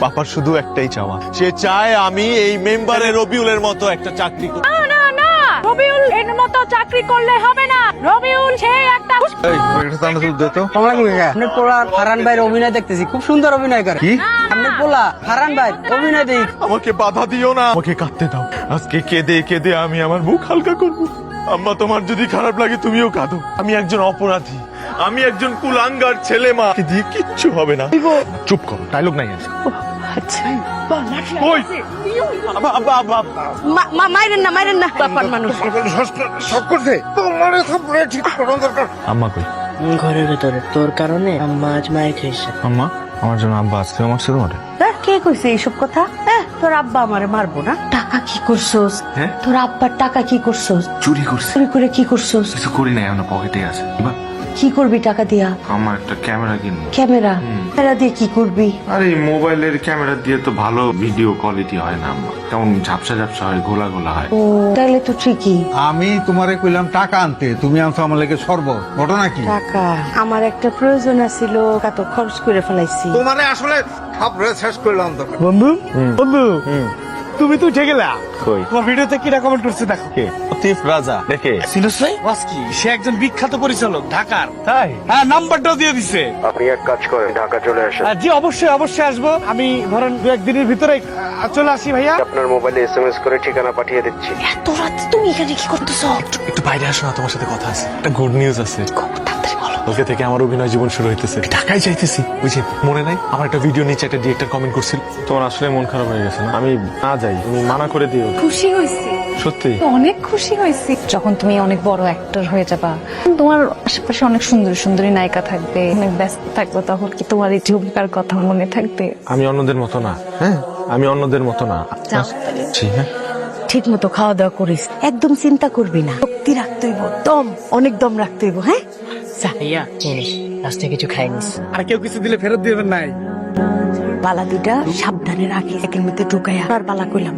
বাবার শুধু একটাই চাওয়া, সে চায় আমি এই মেম্বারে রবিউলের মতো একটা চাকরি করি। না না, রবিউল এর মতো চাকরি করলে হবে না। রবিউল সে একটা আপনার পোলা ফারহান ভাইয়ের অভিনয় দেখতেছি, খুব সুন্দর অভিনয় করে। আপনার পোলা ফারহান ভাই অভিনয় দেখ। আমাকে বাধা দিও না, আমাকে কাঁদতে দাও। আজকে কেঁদে কেঁদে আমি আমার মুখ হালকা করবো। আম্মা, তোমার যদি খারাপ লাগে তুমিও কাঁদো। আমি একজন অপরাধী, আমি একজন কুলাঙ্গার ছেলে। মা দিয়ে কিচ্ছু হবে না। চুপ করো, ডায়লগ নাই। ওই মাইরেন না, মাইরেন না, বাপার মানুষ। আম্মা কই? ঘরের ভেতরে তোর কারণে আম্মা আজ মায়ের খেয়েছে। আম্মা, আমার জন্য আব্বা আজকে মারছে তোমারে। কে কইছে এইসব কথা? তোর আব্বা আমারে মারবো না। টাকা কি করছস? হ্যাঁ? তোর আব্বার টাকা কি করছস? চুরি করছে। চুরি করে কি করছস? কিছু করি নাই, আমার পকেটে আছে। কি করবি টাকা দিয়া? আমার একটা ক্যামেরা কিনবো। ক্যামেরা? ক্যামেরা দিয়ে কি করবি? আরে মোবাইলের ক্যামেরা দিয়ে তো ভালো ভিডিও কোয়ালিটি হয় না আম্মা, কেমন ঝাপসা ঝাপসা হয়, ঘোলা ঘোলা হয়। ও তাহলে তো ঠিকই। আমি তোমারে কইলাম টাকা আনতে, তুমি আনছো আমার লেগে শরবত। ঘটনা কি? টাকা আমার একটা প্রয়োজন আছিল, কত খরচ করে ফেলাইছি। তোমারে আসলে সব শেষ করলাম তো। বন্ধু বন্ধু তুমি তো উঠে গেলা। কই? তোমার ভিডিওতে কিরা কমেন্ট করছে দেখো। কে? লতিফ রাজা দেখে সিনুস ভাই ওয়াসকি, সে একজন বিখ্যাত পরিচালক ঢাকার। তাই? হ্যাঁ, নাম্বারটাও দিয়ে দিছে। আপনি এক কাজ করেন, ঢাকা চলে আসেন। জি অবশ্যই অবশ্যই আসবো। আমি ধরেন 2-1 দিনের ভিতরে চলে আসি ভাইয়া। আপনার মোবাইলে SMS করে ঠিকানা পাঠিয়ে দিচ্ছি। এত রাতে তুমি এখানে কি করতেছো? একটু বাইরে আসো না, তোমার সাথে কথা আছে। একটা গুড নিউজ আছে। কালকে থেকে আমার অভিনয় জীবন শুরু হইতেছে। ঢাকায় যাইতেছি। ওই যে মনে নাই, আমার একটা ভিডিও নিচে একটা ডিরেক্টর কমেন্ট করছিল। তোমার আসলে মন খারাপ হয়ে গেছে না? আমি না যাই, তুমি মানা করে দিও। খুশি হয়েছি, সত্যি অনেক খুশি হয়েছি। যখন তুমি অনেক বড় অ্যাক্টর হয়ে যাবা, তোমার আশেপাশে অনেক সুন্দর সুন্দরী নায়িকা থাকবে, অনেক ব্যস্ত থাকবে, তখন কি তোমার এই ঝুমকার কথা মনে থাকবে? আমি অন্যদের মতো না। হ্যাঁ, আমি অন্যদের মতো না। যাও। জি, হ্যাঁ। ঠিক মতো খাওয়া দাওয়া করিস, একদম চিন্তা করবি না। শক্তি রাখতে হইব, দম অনেক দম রাখতে হইব। হ্যাঁ, ভাইয়া নিস, লাস্টে কিছু খাই নিস। আর কেউ কিছু দিলে ফেরত দিবেন নাই। বালা দুইটা সাবধানে রাখিস, একের মধ্যে ঢুকাইয়া আর বালা কইলাম।